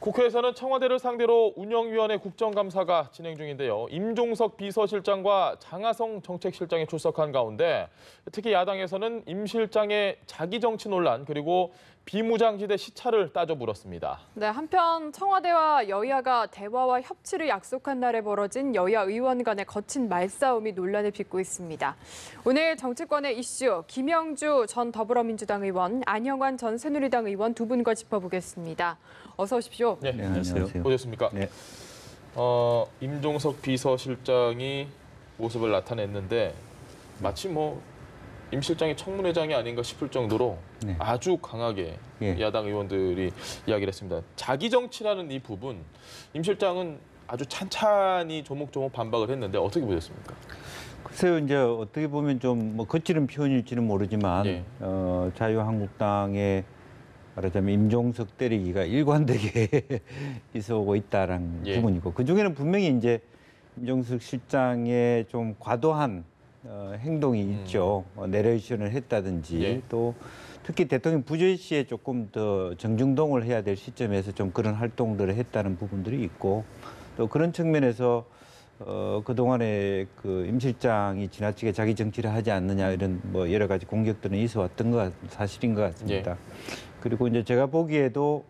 국회에서는 청와대를 상대로 운영위원회 국정감사가 진행 중인데요. 임종석 비서실장과 장하성 정책실장이 출석한 가운데 특히 야당에서는 임 실장의 자기 정치 논란 그리고 비무장지대 시찰을 따져 물었습니다. 네, 한편 청와대와 여야가 대화와 협치를 약속한 날에 벌어진 여야 의원 간의 거친 말싸움이 논란을 빚고 있습니다. 오늘 정치권의 이슈, 김영주 전 더불어민주당 의원, 안영환 전 새누리당 의원 두 분과 짚어보겠습니다. 어서 오십시오. 네, 안녕하세요. 보셨습니까? 네. 임종석 비서실장이 모습을 나타냈는데 마치 임 실장이 청문회장이 아닌가 싶을 정도로 네. 아주 강하게 예. 야당 의원들이 이야기를 했습니다. 자기 정치라는 이 부분, 임 실장은 아주 찬찬히 조목조목 반박을 했는데 어떻게 보셨습니까? 글쎄요, 이제 어떻게 보면 좀 거칠은 표현일지는 모르지만 예. 자유한국당의 말하자면 임종석 때리기가 일관되게 있어오고 있다는 예. 부분이고 그 중에는 분명히 이제 임종석 실장의 좀 과도한 행동이 있죠. 내레이션을 했다든지 예. 또 특히 대통령 부재 시에 조금 더 정중동을 해야 될 시점에서 좀 그런 활동들을 했다는 부분들이 있고 또 그런 측면에서 그동안에 그 임 실장이 지나치게 자기 정치를 하지 않느냐 이런 여러 가지 공격들은 있어 왔던 것 사실인 것 같습니다. 예. 그리고 이제 제가 보기에도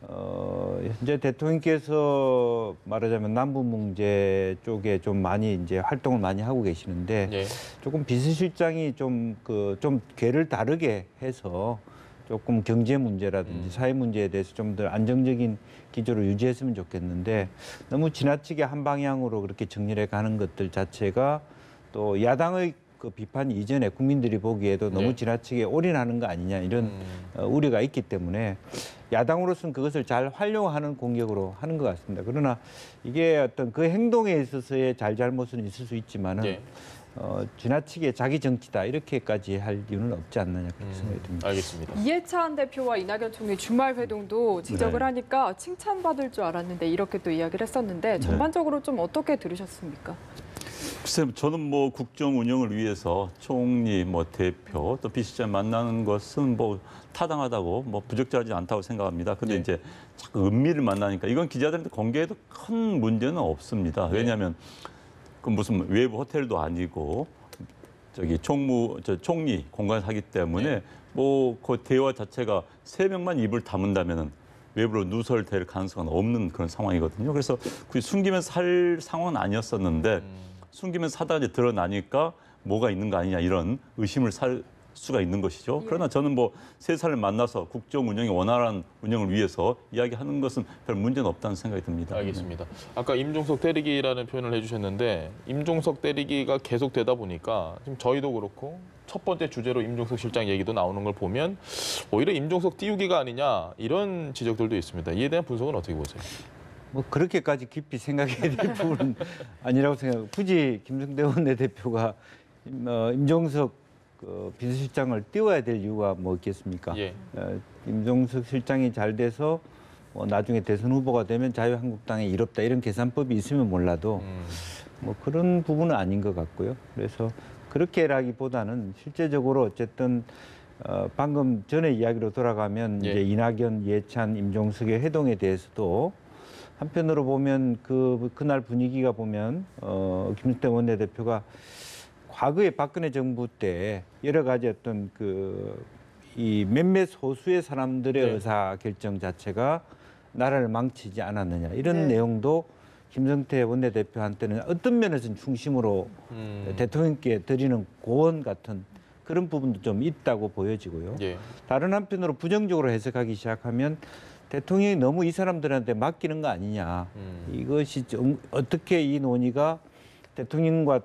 현재 대통령께서 말하자면 남북 문제 쪽에 좀 많이 이제 활동을 많이 하고 계시는데 예. 조금 비서실장이 좀 궤를 다르게 해서 조금 경제 문제라든지 사회 문제에 대해서 좀 더 안정적인 기조를 유지했으면 좋겠는데 너무 지나치게 한 방향으로 그렇게 정리해 가는 것들 자체가 또 야당의 그 비판 이전에 국민들이 보기에도 너무 네. 지나치게 올인하는 거 아니냐 이런 우려가 있기 때문에 야당으로서는 그것을 잘 활용하는 공격으로 하는 것 같습니다. 그러나 이게 어떤 그 행동에 있어서의 잘잘못은 있을 수 있지만은 네. 지나치게 자기 정치다 이렇게까지 할 이유는 없지 않느냐 그렇게 생각이 듭니다. 알겠습니다. 이해찬 대표와 이낙연 총리 주말 회동도 지적을 네. 하니까 칭찬받을 줄 알았는데 이렇게 또 이야기를 했었는데 전반적으로 좀 어떻게 들으셨습니까? 글쎄, 저는 국정 운영을 위해서 총리, 대표, 또 비서실장 만나는 것은 타당하다고 부적절하지 않다고 생각합니다. 근데 네. 이제 자꾸 은밀을 만나니까 이건 기자들한테 공개해도 큰 문제는 없습니다. 왜냐하면 그 무슨 외부 호텔도 아니고 총리 공간에서 하기 때문에 네. 그 대화 자체가 3명만 입을 다문다면은 외부로 누설될 가능성은 없는 그런 상황이거든요. 그래서 그 숨기면서 할 상황은 아니었었는데 숨기면서 하다가 이제 드러나니까 뭐가 있는 거 아니냐 이런 의심을 살 수가 있는 것이죠. 그러나 저는 세 사람을 만나서 국정 운영이 원활한 운영을 위해서 이야기하는 것은 별 문제는 없다는 생각이 듭니다. 알겠습니다. 아까 임종석 때리기라는 표현을 해주셨는데 임종석 때리기가 계속되다 보니까 지금 저희도 그렇고 첫 번째 주제로 임종석 실장 얘기도 나오는 걸 보면 오히려 임종석 띄우기가 아니냐 이런 지적들도 있습니다. 이에 대한 분석은 어떻게 보세요? 그렇게까지 깊이 생각해야 될 부분은 아니라고 생각하고 굳이 김성대 원내대표가 임종석 비서실장을 띄워야 될 이유가 뭐 있겠습니까? 예. 임종석 실장이 잘 돼서 나중에 대선 후보가 되면 자유한국당에 이롭다 이런 계산법이 있으면 몰라도 그런 부분은 아닌 것 같고요. 그래서 그렇게라기보다는 실제적으로 어쨌든 방금 전에 이야기로 돌아가면 예. 이제 이낙연, 이해찬, 임종석의 회동에 대해서도 한편으로 보면 그날 분위기가 보면 김성태 원내대표가 과거에 박근혜 정부 때 여러 가지 어떤 이 몇몇 소수의 사람들의 네. 의사 결정 자체가 나라를 망치지 않았느냐 이런 네. 내용도 김성태 원내대표한테는 어떤 면에서는 중심으로 대통령께 드리는 고언 같은 그런 부분도 좀 있다고 보여지고요. 예. 다른 한편으로 부정적으로 해석하기 시작하면 대통령이 너무 이 사람들한테 맡기는 거 아니냐. 이것이 어떻게 이 논의가 대통령과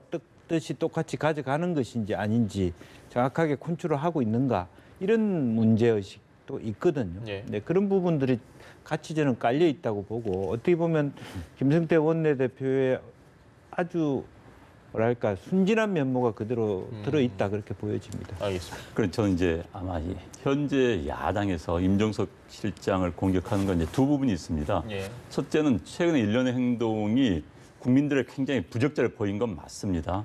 뜻이 똑같이 가져가는 것인지 아닌지 정확하게 컨트롤 하고 있는가. 이런 문제의식도 있거든요. 예. 네, 그런 부분들이 같이 저는 깔려 있다고 보고 어떻게 보면 김성태 원내대표의 아주 뭐랄까 순진한 면모가 그대로 들어있다 그렇게 보여집니다. 알겠습니다. 그럼 저는 이제 아마 현재 야당에서 임종석 실장을 공격하는 건 이제 두 부분이 있습니다. 예. 첫째는 최근에 일련의 행동이 국민들의 굉장히 부적절해 보인 건 맞습니다.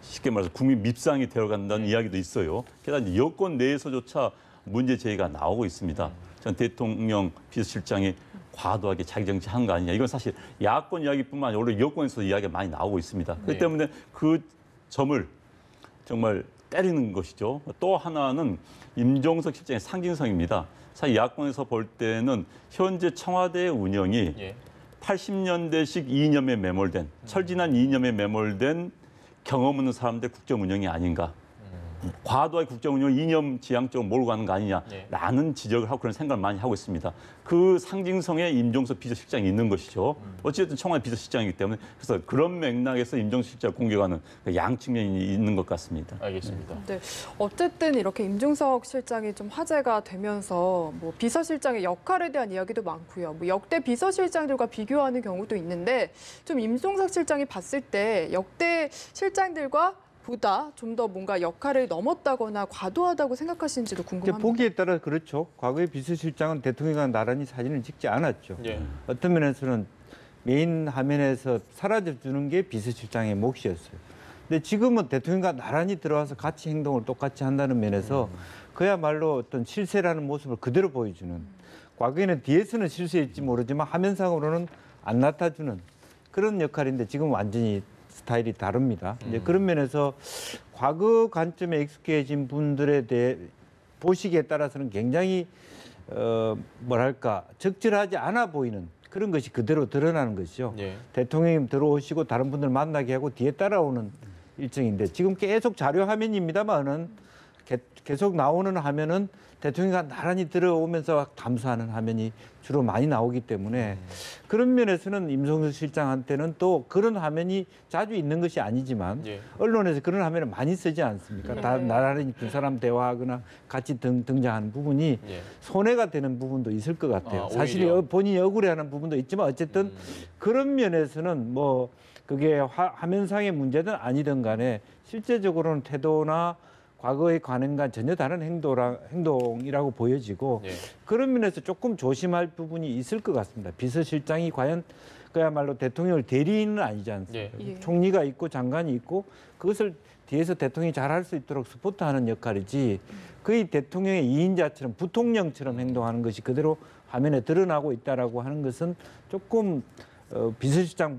쉽게 말해서 국민 밉상이 되어간다는 이야기도 있어요. 게다가 이제 여권 내에서조차 문제 제기가 나오고 있습니다. 전 대통령 비서실장이 과도하게 자기 정치한 거 아니냐. 이건 사실 야권 이야기뿐만 아니라 오히려 여권에서 이야기가 많이 나오고 있습니다. 그렇기 네. 때문에 그 점을 정말 때리는 것이죠. 또 하나는 임종석 실장의 상징성입니다. 사실 야권에서 볼 때는 현재 청와대의 운영이 예. 80년대식 이념에 매몰된 철진한 이념에 매몰된 경험 없는 사람들의 국정 운영이 아닌가. 과도한 국정 운영 이념 지향적으로 몰고 가는 거 아니냐라는 지적을 하고 그런 생각을 많이 하고 있습니다. 그 상징성에 임종석 비서실장이 있는 것이죠. 어쨌든 청와대 비서실장이기 때문에 그래서 그런 맥락에서 임종석 실장을 공격하는 양측면이 있는 것 같습니다. 알겠습니다. 네, 어쨌든 이렇게 임종석 실장이 좀 화제가 되면서 뭐 비서실장의 역할에 대한 이야기도 많고요. 뭐 역대 비서실장들과 비교하는 경우도 있는데 좀 임종석 실장이 봤을 때 역대 실장들과 보다 좀 더 뭔가 역할을 넘었다거나 과도하다고 생각하시는지도 궁금합니다. 보기에 따라 그렇죠. 과거의 비서실장은 대통령과 나란히 사진을 찍지 않았죠. 예. 어떤 면에서는 메인 화면에서 사라져주는 게 비서실장의 몫이었어요. 근데 지금은 대통령과 나란히 들어와서 같이 행동을 똑같이 한다는 면에서 그야말로 어떤 실세라는 모습을 그대로 보여주는, 과거에는 뒤에서는 실세일지 모르지만 화면상으로는 안 나타주는 그런 역할인데 지금 완전히 스타일이 다릅니다. 이제 그런 면에서 과거 관점에 익숙해진 분들에 대해 보시기에 따라서는 굉장히 뭐랄까 적절하지 않아 보이는 그런 것이 그대로 드러나는 것이죠. 예. 대통령님 들어오시고 다른 분들 만나게 하고 뒤에 따라오는 일정인데 지금 계속 자료 화면입니다만은 계속 나오는 화면은 대통령이 나란히 들어오면서 감사하는 화면이 주로 많이 나오기 때문에 그런 면에서는 임종석 실장한테는 또 그런 화면이 자주 있는 것이 아니지만 예. 언론에서 그런 화면을 많이 쓰지 않습니까? 예. 다 나란히 두 사람 대화하거나 같이 등장하는 부분이 예. 손해가 되는 부분도 있을 것 같아요. 아, 사실 오히려. 본인이 억울해하는 부분도 있지만 어쨌든 그런 면에서는 뭐 그게 화면상의 문제든 아니든 간에 실제적으로는 태도나 과거의 관행과 전혀 다른 행동이라고 보여지고 예. 그런 면에서 조금 조심할 부분이 있을 것 같습니다. 비서실장이 과연 그야말로 대통령을 대리인은 아니지 않습니까? 예. 총리가 있고 장관이 있고 그것을 뒤에서 대통령이 잘할 수 있도록 서포트하는 역할이지 거의 대통령의 2인자처럼 부통령처럼 행동하는 것이 그대로 화면에 드러나고 있다라고 하는 것은 조금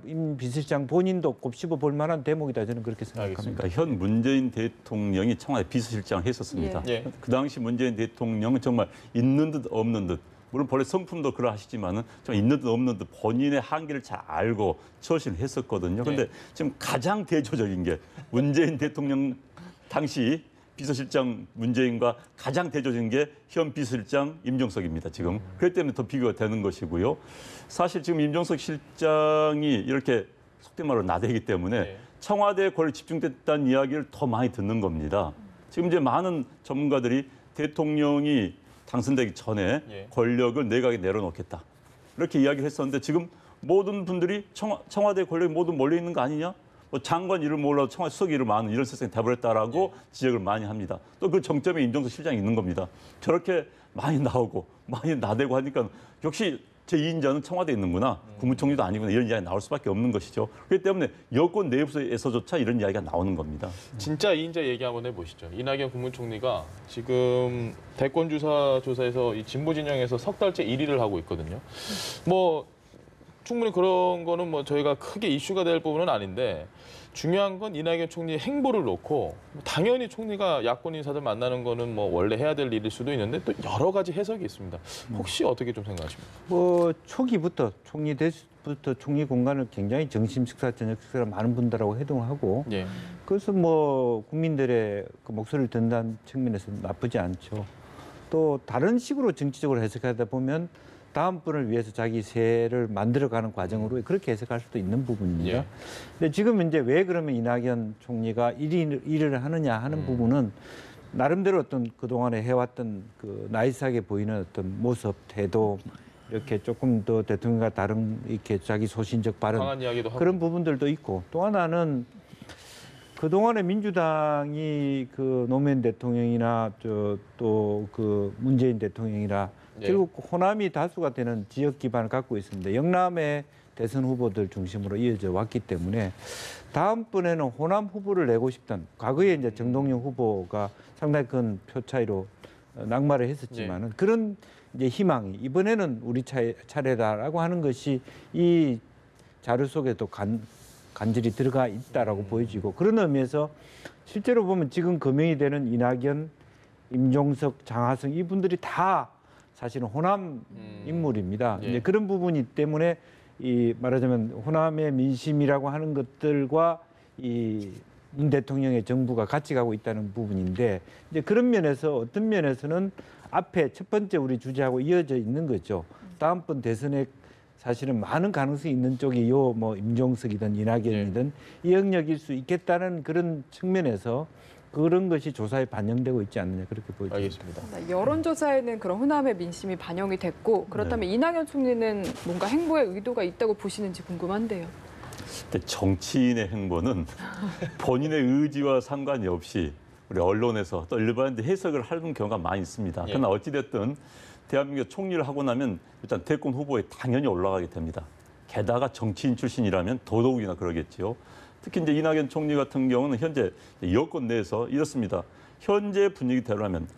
임 비서실장 본인도 곱씹어 볼 만한 대목이다 저는 그렇게 생각합니다. 알겠습니다. 그러니까 현 문재인 대통령이 청와대 비서실장을 했었습니다. 예. 그 당시 문재인 대통령은 정말 있는 듯 없는 듯, 물론 본래 성품도 그러하시지만은 좀 있는 듯 없는 듯 본인의 한계를 잘 알고 처신을 했었거든요. 그런데 지금 가장 대조적인 게 문재인 대통령 당시 비서실장 문재인과 가장 대조적인 게 현 비서실장 임종석입니다. 지금 그렇기 때문에 더 비교가 되는 것이고요. 사실 지금 임종석 실장이 이렇게 속된 말로 나대기 때문에 네. 청와대에 권력이 집중됐다는 이야기를 더 많이 듣는 겁니다. 지금 이제 많은 전문가들이 대통령이 당선되기 전에 예. 권력을 내각에 내려놓겠다 이렇게 이야기를 했었는데 지금 모든 분들이 청와대 권력이 모두 몰려 있는 거 아니냐? 뭐 장관 이름 몰라도 청와대 수석 이름 아는 이런 세상에 돼버렸다라고 지적을 많이 합니다. 또 그 정점에 임종석 실장이 있는 겁니다. 저렇게 많이 나오고 많이 나대고 하니까 역시 제2인자는 청와대에 있는구나. 국무총리도 아니구나. 이런 이야기가 나올 수밖에 없는 것이죠. 그렇기 때문에 여권 내부에서조차 이런 이야기가 나오는 겁니다. 진짜 2인자 얘기 한번 해보시죠. 이낙연 국무총리가 지금 대권주사 조사에서 이 진보 진영에서 석 달째 1위를 하고 있거든요. 뭐 충분히 그런 거는 뭐 저희가 크게 이슈가 될 부분은 아닌데 중요한 건 이낙연 총리의 행보를 놓고 당연히 총리가 야권 인사들 만나는 거는 뭐 원래 해야 될 일일 수도 있는데 또 여러 가지 해석이 있습니다. 혹시 어떻게 좀 생각하십니까? 뭐 초기부터 총리 대수부터 총리 공간을 굉장히 점심 식사, 저녁 식사를 많은 분들하고 회동하고 예. 그래서 뭐 국민들의 그 목소리를 듣는다는 측면에서 나쁘지 않죠. 또 다른 식으로 정치적으로 해석하다 보면 다음 분을 위해서 자기 세를 만들어가는 과정으로 그렇게 해석할 수도 있는 부분입니다. 예. 근데 지금 이제 왜 그러면 이낙연 총리가 일을 하느냐 하는 부분은 나름대로 어떤 그동안에 해왔던 그 나이스하게 보이는 어떤 모습, 태도 이렇게 조금 더 대통령과 다른 이렇게 자기 소신적 발언 강한 이야기도 하고. 그런 부분들도 있고 또 하나는 그동안에 민주당이 그 노무현 대통령이나 또 그 문재인 대통령이나 예. 결국 호남이 다수가 되는 지역 기반을 갖고 있습니다. 영남의 대선 후보들 중심으로 이어져 왔기 때문에 다음번에는 호남 후보를 내고 싶던 과거에 이제 정동영 후보가 상당히 큰 표 차이로 낙마를 했었지만은 그런 이제 희망이 이번에는 우리 차례다라고 하는 것이 이 자료 속에도 간절히 들어가 있다라고 보여지고 그런 의미에서 실제로 보면 지금 거명이 되는 이낙연, 임종석, 장하성 이분들이 다 사실은 호남 인물입니다. 예. 이제 그런 부분이 때문에 이 말하자면 호남의 민심이라고 하는 것들과 이 문 대통령의 정부가 같이 가고 있다는 부분인데 이제 그런 면에서 어떤 면에서는 앞에 첫 번째 우리 주제하고 이어져 있는 거죠. 다음번 대선에 사실은 많은 가능성이 있는 쪽이 요 뭐 임종석이든 이낙연이든 이 영역일 수 있겠다는 그런 측면에서 그런 것이 조사에 반영되고 있지 않느냐 그렇게 보여집니다. 알겠습니다. 여론조사에는 그런 호남의 민심이 반영이 됐고 그렇다면 이낙연 총리는 뭔가 행보에 의도가 있다고 보시는지 궁금한데요. 근데 정치인의 행보는 본인의 의지와 상관이 없이 우리 언론에서 또 일반인들 해석을 하는 경우가 많이 있습니다. 예. 그러나 어찌됐든 대한민국 총리를 하고 나면 일단 대권 후보에 당연히 올라가게 됩니다. 게다가 정치인 출신이라면 더더욱이나 그러겠지요. 특히 이제 이낙연 총리 같은 경우는 현재 여권 내에서 이렇습니다. 현재 분위기대로라면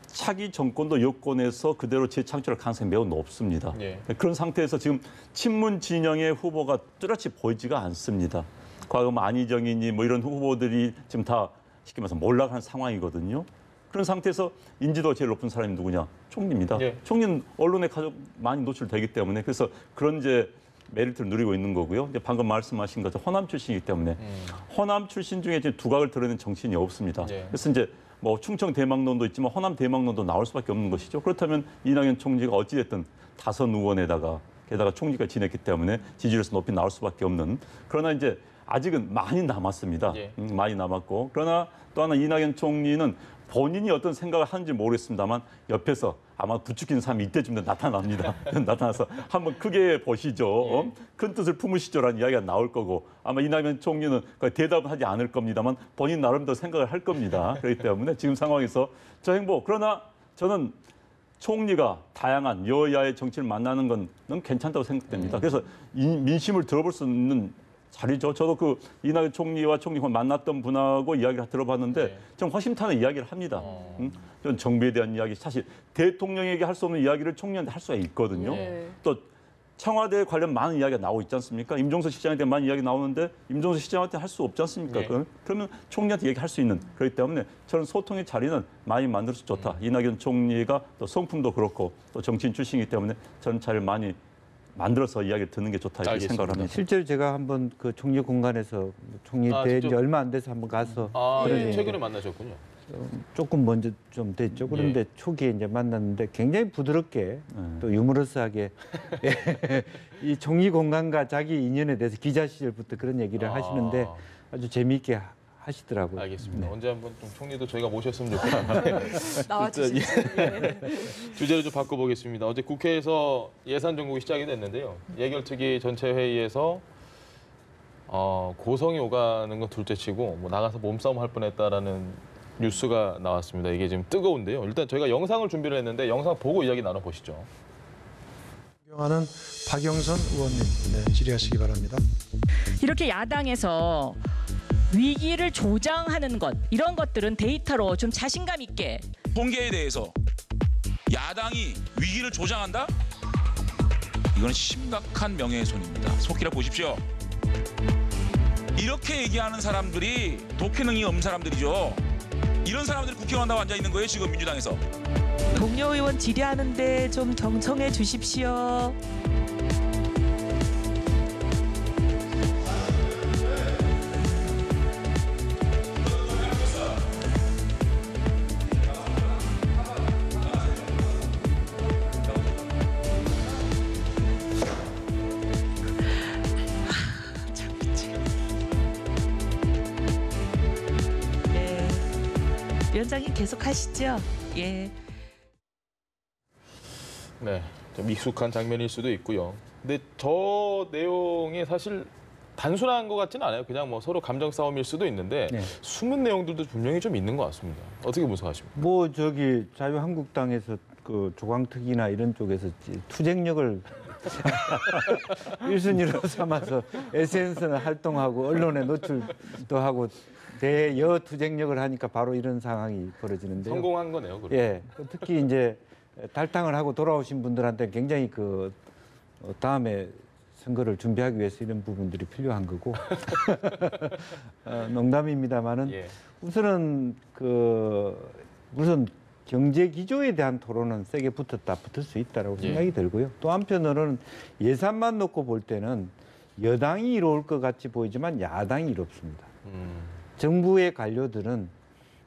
차기 정권도 여권에서 그대로 재창출할 가능성이 매우 높습니다. 예. 그런 상태에서 지금 친문 진영의 후보가 뚜렷이 보이지가 않습니다. 과거 안희정이니 뭐 이런 후보들이 지금 다 쉽게 말해서 몰락한 상황이거든요. 그런 상태에서 인지도가 제일 높은 사람이 누구냐? 총리입니다. 예. 총리는 언론에 가장 많이 노출되기 때문에 그래서 그런 이제 메리트를 누리고 있는 거고요. 이제 방금 말씀하신 것처럼 호남 출신이기 때문에 호남 출신 중에 이제 두각을 드러내는 정치인이 없습니다. 예. 그래서 이제 뭐 충청 대망론도 있지만 호남 대망론도 나올 수밖에 없는 것이죠. 그렇다면 이낙연 총리가 어찌됐든 다선 의원에다가 게다가 총리가 지냈기 때문에 지지율에서 높이 나올 수밖에 없는 그러나 이제 아직은 많이 남았습니다. 예. 많이 남았고 그러나 또 하나 이낙연 총리는 본인이 어떤 생각을 하는지 모르겠습니다만 옆에서 아마 부추긴 사람이 이때쯤 나타납니다. 나타나서 한번 크게 보시죠. 큰 뜻을 품으시죠라는 이야기가 나올 거고 아마 이낙연 총리는 대답은 하지 않을 겁니다만 본인 나름대로 생각을 할 겁니다. 그렇기 때문에 지금 상황에서 저 행보 그러나 저는 총리가 다양한 여야의 정치를 만나는 건 너무 괜찮다고 생각됩니다. 그래서 민심을 들어볼 수 있는 자리죠. 저도 그 이낙연 총리와 총리가 만났던 분하고 이야기를 들어봤는데 좀 허심탄회 이야기를 합니다. 좀 정부에 대한 이야기, 사실 대통령에게 할 수 없는 이야기를 총리한테 할 수가 있거든요. 네. 또 청와대 관련 많은 이야기가 나오고 있지 않습니까? 임종석 시장에 대한 많은 이야기 나오는데 임종석 시장한테 할 수 없지 않습니까? 네. 그러면 총리한테 얘기할 수 있는 그렇기 때문에 저는 소통의 자리는 많이 만들어서 좋다. 이낙연 총리가 또 성품도 그렇고 또 정치인 출신이기 때문에 저는 잘 많이 만들어서 이야기를 듣는 게 좋다 이렇게 알겠습니다. 생각을 합니다. 실제로 제가 한번 그 총리 공간에서 총리 때 직접? 이제 얼마 안 돼서 한번 가서 그런 예. 얘기 최근에 만나셨군요. 조금 먼저 좀 됐죠. 그런데 초기에 이제 만났는데 굉장히 부드럽게 또 유머러스하게 이 총리 공간과 자기 인연에 대해서 기자 시절부터 그런 얘기를 하시는데 아주 재미있게 하시더라고요. 알겠습니다. 언제 한번 좀 총리도 저희가 모셨으면 좋겠는데 나와주시죠. 주제를 좀 바꿔보겠습니다. 어제 국회에서 예산 정국이 시작이 됐는데요. 예결특위 전체 회의에서 고성이 오가는 건 둘째치고 뭐 나가서 몸싸움 할 뻔했다라는 뉴스가 나왔습니다. 이게 지금 뜨거운데요. 일단 저희가 영상을 준비를 했는데 영상 보고 이야기 나눠보시죠. 존경하는 박영선 의원님, 네, 질의하시기 바랍니다. 이렇게 야당에서 위기를 조장하는 것 이런 것들은 데이터로 좀 자신감 있게 통계에 대해서 야당이 위기를 조장한다? 이건 심각한 명예훼손입니다. 속기라 보십시오. 이렇게 얘기하는 사람들이 독해능이 없는 사람들이죠. 이런 사람들이 국회의원 한다고 앉아 있는 거예요, 지금 민주당에서. 동료 의원 질의하는데 좀 경청해 주십시오. 위원장님 계속 하시죠. 예. 네, 좀 익숙한 장면일 수도 있고요. 근데 저 내용이 사실 단순한 것 같지는 않아요. 그냥 뭐 서로 감정 싸움일 수도 있는데 네. 숨은 내용들도 분명히 좀 있는 것 같습니다. 어떻게 분석하십니까? 뭐 저기 자유한국당에서 그 조광특위나 이런 쪽에서 투쟁력을 1순위로 삼아서 SNS는 활동하고 언론에 노출도 하고 대여 투쟁력을 하니까 바로 이런 상황이 벌어지는데요. 성공한 거네요. 그럼. 예, 특히 이제 탈당을 하고 돌아오신 분들한테 굉장히 다음에 선거를 준비하기 위해서 이런 부분들이 필요한 거고 농담입니다만은 예. 우선은 우선 경제 기조에 대한 토론은 세게 붙을 수 있다라고 생각이 들고요. 또 한편으로는 예산만 놓고 볼 때는 여당이 이로울 것 같이 보이지만 야당이 이롭습니다. 정부의 관료들은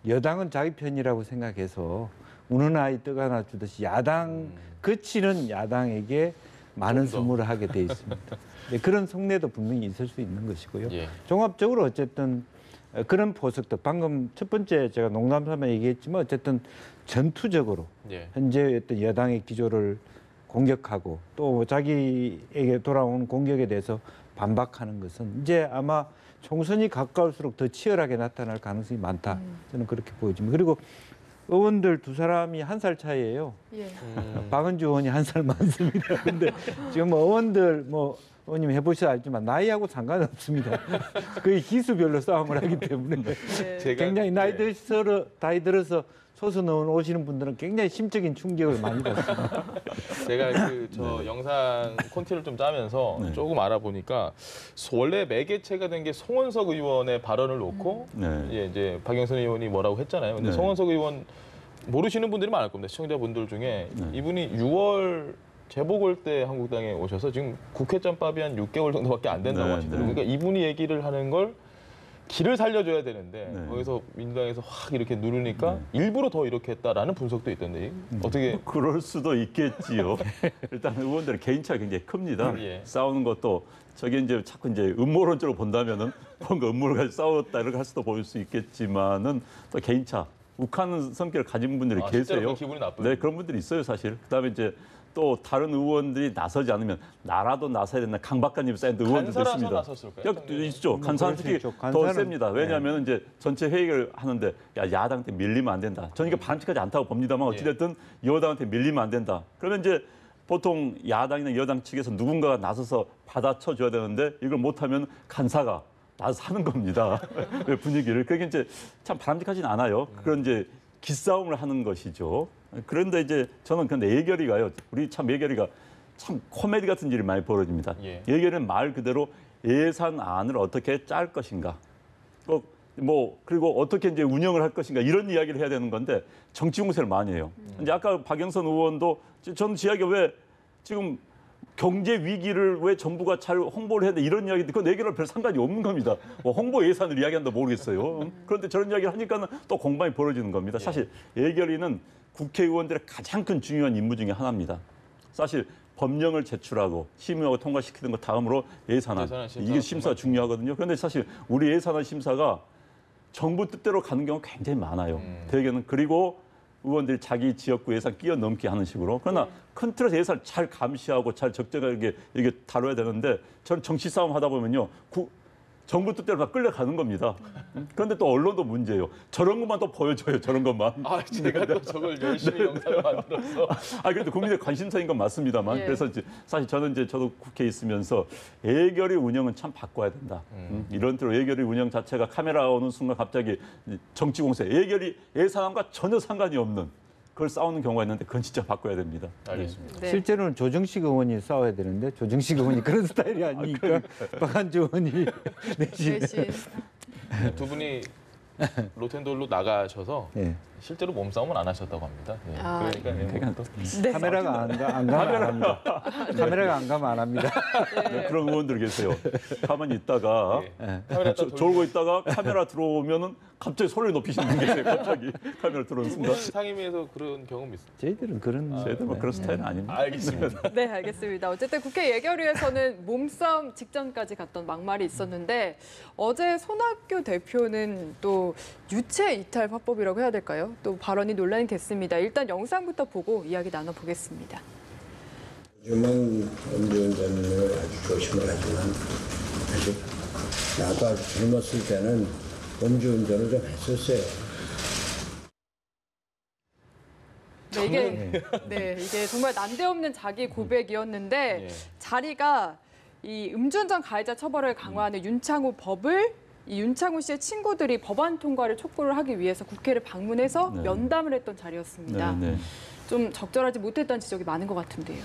여당은 자기 편이라고 생각해서 우는 아이 떡 하나 주듯이 야당 그치는 야당에게 많은 선물을 하게 돼 있습니다. 네, 그런 속내도 분명히 있을 수 있는 것이고요. 예. 종합적으로 어쨌든 그런 포석도 방금 첫 번째 제가 농담삼아 얘기했지만 어쨌든 전투적으로 예. 현재 어떤 여당의 기조를 공격하고 또 자기에게 돌아오는 공격에 대해서 반박하는 것은 이제 아마 총선이 가까울수록 더 치열하게 나타날 가능성이 많다. 저는 그렇게 보여집니다. 그리고 의원들 두 사람이 1살 차이예요. 예. 박은주 의원이 1살 많습니다. 근데 지금 의원들 의원님 해보셔야 알지만 나이하고 상관없습니다. 거의 기수별로 싸움을 하기 때문에 제가 굉장히 나이 들어서 소선 의원 오시는 분들은 굉장히 심적인 충격을 많이 받습니다. 제가 영상 콘티를 좀 짜면서 조금 알아보니까 원래 매개체가 된 게 송원석 의원의 발언을 놓고 이제 박영선 의원이 뭐라고 했잖아요. 근데 송원석 의원 모르시는 분들이 많을 겁니다. 시청자분들 중에 이분이 6월 재보궐 때 한국당에 오셔서 지금 국회 짬밥이 한 6개월 정도밖에 안 된다고 하시더라고요. 그러니까 이분이 얘기를 하는 걸 길을 살려줘야 되는데 거기서 민주당에서 확 이렇게 누르니까 일부러 더 이렇게 했다라는 분석도 있던데 어떻게? 그럴 수도 있겠지요. 일단 의원들의 개인차가 굉장히 큽니다. 예. 싸우는 것도 저게 이제 자꾸 이제 음모론적으로 본다면은 뭔가 음모를 가지고 싸웠다 이렇게 할 수도 보일 수 있겠지만은 또 개인차, 욱하는 성격을 가진 분들이 계세요. 기분이 나쁘죠. 네, 그런 분들이 있어요, 사실. 그다음에 이제 또 다른 의원들이 나서지 않으면 나라도 나서야 된다. 강박관념 쌓인 의원들도 있습니다. 나섰을까요? 있죠. 간사는 특히 더 셉니다. 왜냐하면 이제 전체 회의를 하는데 야당한테 밀리면 안 된다. 저는 이게 반칙하지 않다고 봅니다만 어찌됐든 여당한테 밀리면 안 된다. 그러면 이제 보통 야당이나 여당 측에서 누군가가 나서서 받아쳐 줘야 되는데 이걸 못하면 간사가 나서 하는 겁니다. 분위기를. 그게 이제 참 바람직하진 않아요. 그런 이제 기싸움을 하는 것이죠. 그런데 이제 저는 근데 예결위가요. 우리 참 예결위가 참 코미디 같은 일이 많이 벌어집니다. 예결위는 말 그대로 예산안을 어떻게 짤 것인가. 그리고 어떻게 이제 운영을 할 것인가 이런 이야기를 해야 되는 건데 정치 공세를 많이 해요. 이제 아까 박영선 의원도 저는 이야기가 왜 지금 경제 위기를 왜 정부가 잘 홍보를 해야 돼 이런 이야기인데 그건 예결위랑 별 상관이 없는 겁니다. 홍보 예산을 이야기한다 모르겠어요. 그런데 저런 이야기를 하니까는 또 공방이 벌어지는 겁니다. 사실 예결위는 국회의원들의 가장 큰 중요한 임무 중에 하나입니다. 사실 법령을 제출하고 심의하고 통과시키는 것 다음으로 예산안 이게 심사가 중요하거든요. 그런데 사실 우리 예산안 심사가 정부 뜻대로 가는 경우가 굉장히 많아요. 대개는 그리고 의원들이 자기 지역구 예산 끼어넘게 하는 식으로. 그러나 큰 틀에서 예산을 잘 감시하고 잘 적절하게 이게 다뤄야 되는데 저는 정치 싸움 하다 보면요. 정부 뜻대로 막 끌려가는 겁니다. 그런데 또 언론도 문제예요. 저런 것만 또 보여줘요. 저런 것만. 제가 또 저걸 열심히 영상을 만들어서. 그래도 국민의 관심사인 건 맞습니다만. 그래서 이제 사실 저는 이제 저도 국회에 있으면서 예결위 운영은 참 바꿔야 된다. 이런 뜻으로 예결위 운영 자체가 카메라 오는 순간 갑자기 정치 공세, 예결위 예산안과 전혀 상관이 없는 그걸 싸우는 경우가 있는데 그건 진짜 바꿔야 됩니다. 알겠습니다. 네. 실제로는 조정식 의원이 싸워야 되는데 조정식 의원이 그런 스타일이 아니니까 박한주 의원이 내신. 두 분이 로텐돌로 나가셔서 실제로 몸싸움은 안 하셨다고 합니다. 그러니까 또 카메라가 안 가면 안 합니다. 카메라가 안 가면 안 합니다. 그런 의원들 계세요. 가만히 있다가 카메라 졸고 있다가 카메라 들어오면은 갑자기 소리를 높이시는 분 계세요. 갑자기 카메라 들어오는 순간. 상임위에서 그런 경험 있어요? 저희들은 그런 스타일은 아닙니다. 알겠습니다. 네, 알겠습니다. 어쨌든 국회 예결위에서는 몸싸움 직전까지 갔던 막말이 있었는데 어제 손학규 대표는 또 유체 이탈 화법이라고 해야 될까요? 또 발언이 논란이 됐습니다. 일단 영상부터 보고 이야기 나눠보겠습니다. 요즘은 음주운전을 아주 조심을 하지만 아직 나도 아주 젊었을 때는 음주운전을 좀 했었어요. 네, 이게 정말 난데없는 자기 고백이었는데 예. 자리가 이 음주운전 가해자 처벌을 강화하는 윤창호 법을 이 윤창호 씨의 친구들이 법안 통과를 촉구를 하기 위해서 국회를 방문해서 네. 면담을 했던 자리였습니다. 네, 네. 좀 적절하지 못했다는 지적이 많은 것 같은데요.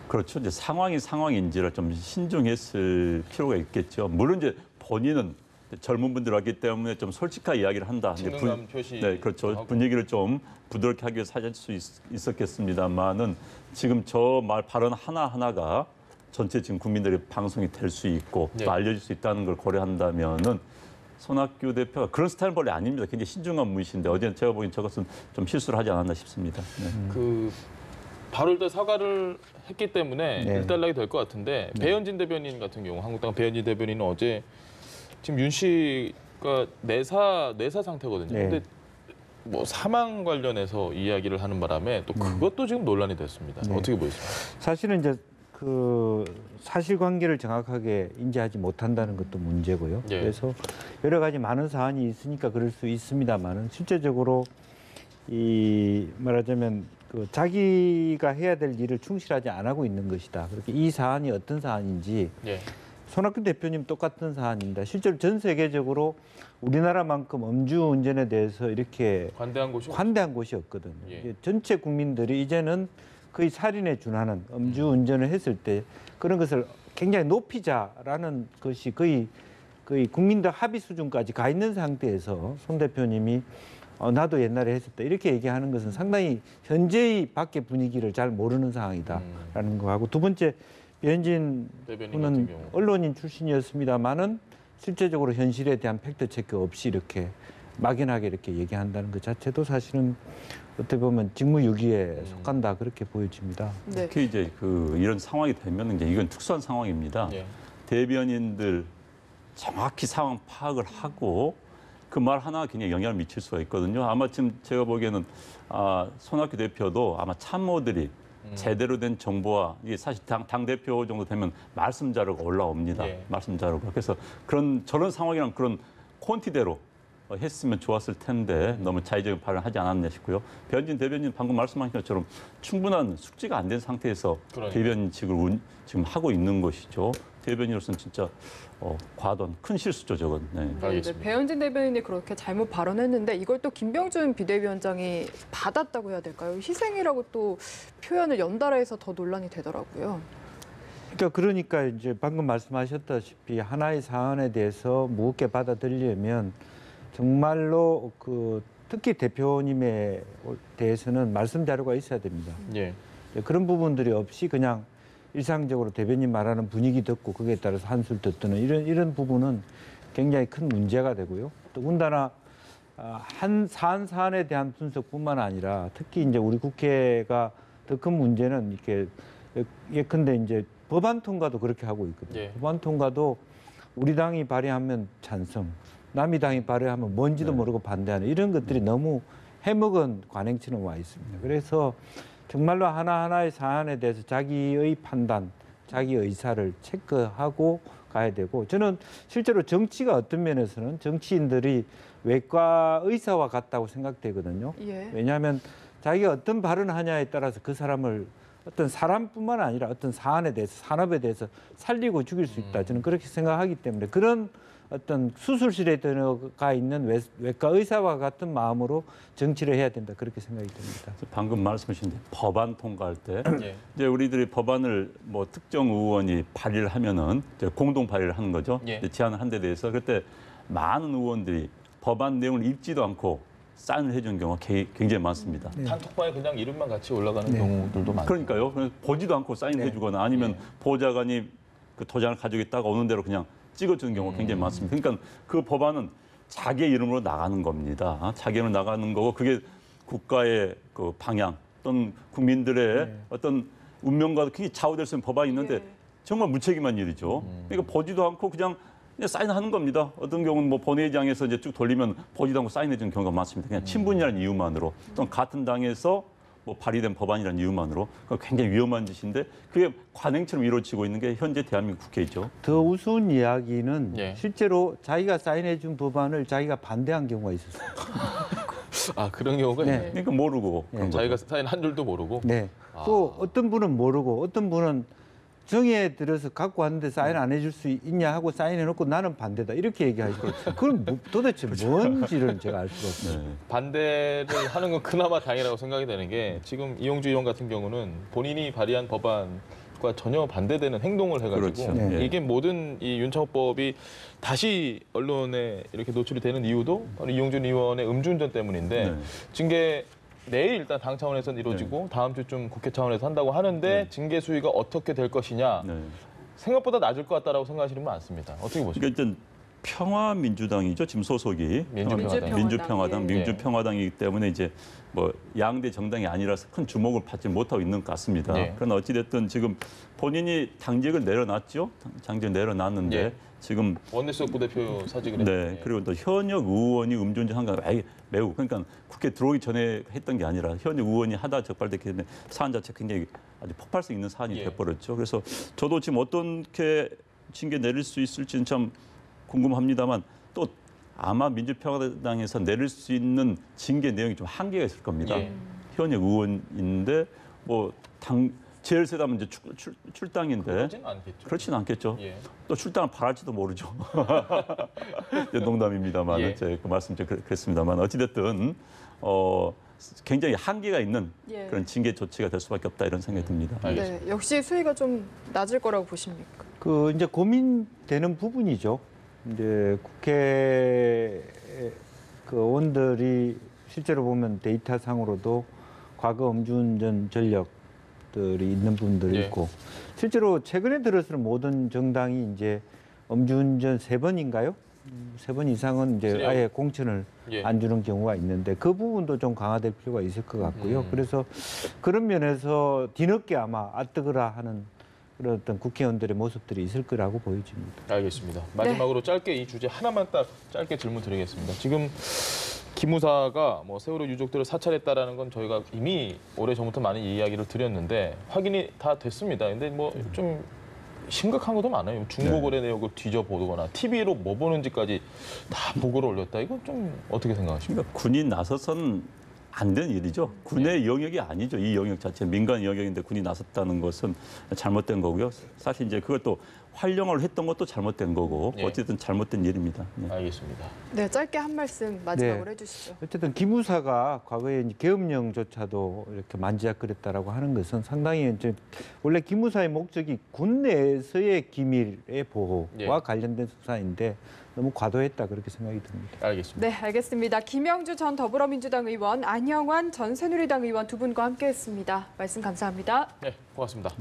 그렇죠. 이제 상황이 상황인지를 좀 신중했을 필요가 있겠죠. 물론 이제 본인은 젊은 분들 왔기 때문에 좀 솔직하게 이야기를 한다. 이제 친근감 표시. 네, 그렇죠. 하고. 분위기를 좀 부드럽게 하기 위해서 하실 수 있었겠습니다만은 지금 저 말 발언 하나 하나가 전체 지금 국민들의 방송이 될 수 있고 네. 또 알려질 수 있다는 걸 고려한다면은 손학규 대표가 그런 스타일은 원래 아닙니다. 굉장히 신중한 분이신데 어제 제가 보기엔 저것은 좀 실수를 하지 않았나 싶습니다. 네. 그 바로 일단 사과를 했기 때문에 네. 일단락이 될 것 같은데 배현진 대변인 같은 경우 한국당 배현진 대변인은 어제 지금 윤 씨가 내사 상태거든요. 네. 근데 뭐 사망 관련해서 이야기를 하는 바람에 또 그것도 지금 논란이 됐습니다. 네. 어떻게 보십니까? 사실은 이제 그 사실관계를 정확하게 인지하지 못한다는 것도 문제고요. 예. 그래서 여러 가지 많은 사안이 있으니까 그럴 수 있습니다만은 실제적으로 이 말하자면 그 자기가 해야 될 일을 충실하지 안 하고 있는 것이다. 그렇게 이 사안이 어떤 사안인지 예. 손학규 대표님 똑같은 사안입니다. 실제로 전 세계적으로 우리나라만큼 음주운전에 대해서 이렇게 관대한 곳이 없거든요. 예. 이게 전체 국민들이 이제는 거의 살인에 준하는 음주운전을 했을 때 그런 것을 굉장히 높이자라는 것이 거의 국민들 합의 수준까지 가 있는 상태에서 손 대표님이 나도 옛날에 했었다 이렇게 얘기하는 것은 상당히 현재의 밖의 분위기를 잘 모르는 상황이다라는 거하고 두 번째 배현진 분은 언론인 출신이었습니다만은 실제적으로 현실에 대한 팩트 체크 없이 이렇게 막연하게 이렇게 얘기한다는 것 자체도 사실은 어떻게 보면 직무유기에 속한다 그렇게 보여집니다. 네. 특히 이제 이런 상황이 되면 이제 이건 특수한 상황입니다. 예. 대변인들 정확히 상황 파악을 하고 그 말 하나 굉장히 영향을 미칠 수가 있거든요. 아마 지금 제가 보기에는 손학규 대표도 아마 참모들이 제대로 된 정보와 이게 사실 당 대표 정도 되면 말씀 자료가 올라옵니다. 예. 말씀 자료가. 그래서 저런 상황이랑 그런 콘티대로 했으면 좋았을 텐데 너무 자의적인 발언을 하지 않았나 싶고요. 배현진 대변인 방금 말씀하신 것처럼 충분한 숙지가 안 된 상태에서 그러니까. 대변인직을 지금 하고 있는 것이죠. 대변인으로서는 진짜 과도한 큰 실수죠, 저건. 네. 알겠습니다. 배현진 대변인이 그렇게 잘못 발언했는데 이걸 또 김병준 비대위원장이 받았다고 해야 될까요? 희생이라고 또 표현을 연달아해서 더 논란이 되더라고요. 그러니까 이제 방금 말씀하셨다시피 하나의 사안에 대해서 무겁게 받아들이려면 정말로 특히 대표님에 대해서는 말씀 자료가 있어야 됩니다. 예. 그런 부분들이 없이 그냥 일상적으로 대변인 말하는 분위기 듣고 거기에 따라서 한술 듣는 이런 부분은 굉장히 큰 문제가 되고요. 더군다나 한 사안에 대한 분석뿐만 아니라 특히 이제 우리 국회가 더 큰 문제는 이렇게 예컨대 이제 법안 통과도 그렇게 하고 있거든요. 예. 법안 통과도 우리 당이 발의하면 찬성, 남이 당이 발의하면 뭔지도 모르고 반대하는 이런 것들이 너무 해먹은 관행처럼 와 있습니다. 그래서 정말로 하나하나의 사안에 대해서 자기의 판단, 자기 의사를 체크하고 가야 되고 저는 실제로 정치가 어떤 면에서는 정치인들이 외과 의사와 같다고 생각되거든요. 예. 왜냐하면 자기가 어떤 발언을 하냐에 따라서 그 사람을 어떤 사람뿐만 아니라 어떤 사안에 대해서 산업에 대해서 살리고 죽일 수 있다. 저는 그렇게 생각하기 때문에 그런 어떤 수술실에 들어가 있는 외과 의사와 같은 마음으로 정치를 해야 된다. 그렇게 생각이 듭니다. 방금 말씀하신 법안 통과할 때 예. 이제 우리들이 법안을 뭐 특정 의원이 발의를 하면은 이제 공동 발의를 하는 거죠. 예. 제안을 한 데 대해서 그때 많은 의원들이 법안 내용을 읽지도 않고 사인을 해준 경우가 굉장히 많습니다. 단톡방에 그냥 이름만 같이 올라가는 경우들도 많아요. 그러니까요. 보지도 않고 사인해주거나 아니면 보좌관이 그 도장을 가지고 있다가 오는 대로 그냥 찍어주는 경우가 굉장히 많습니다. 그러니까 그 법안은 자기의 이름으로 나가는 겁니다. 자기 이름으로 나가는 거고 그게 국가의 그 방향 또는 국민들의 어떤 운명과도 굉장히 좌우될 수 있는 법안이 있는데 정말 무책임한 일이죠. 그러니까 보지도 않고 그냥 사인하는 겁니다. 어떤 경우는 뭐 본회의장에서 이제 쭉 돌리면 보지도 않고 사인해주는 경우가 많습니다. 그냥 친분이라는 이유만으로 또는 같은 당에서 뭐 발의된 법안이라는 이유만으로 굉장히 위험한 짓인데 그게 관행처럼 이루어지고 있는 게 현재 대한민국 국회이죠. 더 우스운 이야기는 예. 실제로 자기가 사인해준 법안을 자기가 반대한 경우가 있었어요. 아, 그런 경우가 네. 있네요. 그러니까 모르고 네. 그런 거죠. 자기가 사인 한 줄도 모르고. 네. 또 어떤 분은 모르고 어떤 분은 정에 들어서 갖고 왔는데 사인 안 해줄 수 있냐 하고 사인해놓고 나는 반대다 이렇게 얘기하시고 그럼 도대체 뭔지를 제가 알 수가 없어요. 네. 반대를 하는 건 그나마 다행이라고 생각이 되는 게 지금 이용주 의원 같은 경우는 본인이 발의한 법안과 전혀 반대되는 행동을 해가지고 그렇죠. 네. 이게 모든 이 윤창호법이 다시 언론에 이렇게 노출이 되는 이유도 바로 이용준 의원의 음주운전 때문인데 네. 징계 내일 일단 당 차원에서는 이루어지고 다음 주쯤 국회 차원에서 한다고 하는데 징계 수위가 어떻게 될 것이냐 네. 생각보다 낮을 것 같다라고 생각하시는 분 많습니다. 어떻게 보십니까? 그러니까 일단 평화민주당이죠. 지금 소속이 민주평화당. 민주평화당, 예. 민주평화당이기 때문에 이제 뭐 양대 정당이 아니라서 큰 주목을 받지 못하고 있는 것 같습니다. 예. 그러나 어찌됐든 지금 본인이 당직을 내려놨죠. 당직을 내려놨는데 예. 지금 원내수석 부대표 사직을 네, 했는데 그리고 또 현역 의원이 음주운전 한 거 매우 그러니까 국회 들어오기 전에 했던 게 아니라 현역 의원이 하다 적발됐기 때문에 사안 자체 굉장히 아주 폭발성 있는 사안이 예. 돼버렸죠. 그래서 저도 지금 어떻게 징계 내릴 수 있을지는 참 궁금합니다만 또 아마 민주평화당에서 내릴 수 있는 징계 내용이 좀 한계가 있을 겁니다. 예. 현역 의원인데 뭐 제일 세다면 이제 출당인데 그러진 않겠죠. 그렇지는 않겠죠. 예. 또 출당을 바랄지도 모르죠. 농담입니다만 예. 제가 그 말씀 좀 그랬습니다만 어찌됐든 굉장히 한계가 있는 예. 그런 징계 조치가 될 수밖에 없다 이런 생각이 듭니다. 알겠습니다. 네, 역시 수위가 좀 낮을 거라고 보십니까? 그 이제 고민되는 부분이죠. 이제 국회 그 의원들이 실제로 보면 데이터상으로도 과거 음주운전 전력들이 있는 분들이 예. 있고 실제로 최근에 들어서는 모든 정당이 이제 음주운전 3번인가요? 3번 이상은 이제 그래요. 아예 공천을 예. 안 주는 경우가 있는데 그 부분도 좀 강화될 필요가 있을 것 같고요. 그래서 그런 면에서 뒤늦게 아마 아뜨거라 하는 그런 어떤 국회의원들의 모습들이 있을 거라고 보여집니다. 알겠습니다. 마지막으로 짧게 이 주제 하나만 딱 짧게 질문 드리겠습니다. 지금 기무사가 뭐 세월호 유족들을 사찰했다라는 건 저희가 이미 오래전부터 많은 이야기를 드렸는데 확인이 다 됐습니다. 근데 뭐 좀 심각한 것도 많아요. 중고거래 내역을 뒤져보거나 TV로 뭐 보는지까지 다 보고를 올렸다. 이건 좀 어떻게 생각하십니까? 그러니까 군이 나서선 안 되는 일이죠. 군의 영역이 아니죠. 이 영역 자체 민간 영역인데 군이 나섰다는 것은 잘못된 거고요. 사실 이제 그것도 활용을 했던 것도 잘못된 거고 예. 어쨌든 잘못된 일입니다. 네. 알겠습니다. 네, 짧게 한 말씀 마지막으로 해주시죠. 어쨌든 기무사가 과거에 이제 계엄령조차도 이렇게 만지작거렸다라고 하는 것은 상당히 이제 원래 기무사의 목적이 군 내에서의 기밀의 보호와 예. 관련된 수사인데 너무 과도했다 그렇게 생각이 듭니다. 알겠습니다. 네, 알겠습니다. 김영주 전 더불어민주당 의원, 안영환 전 새누리당 의원 두 분과 함께했습니다. 말씀 감사합니다. 네, 고맙습니다.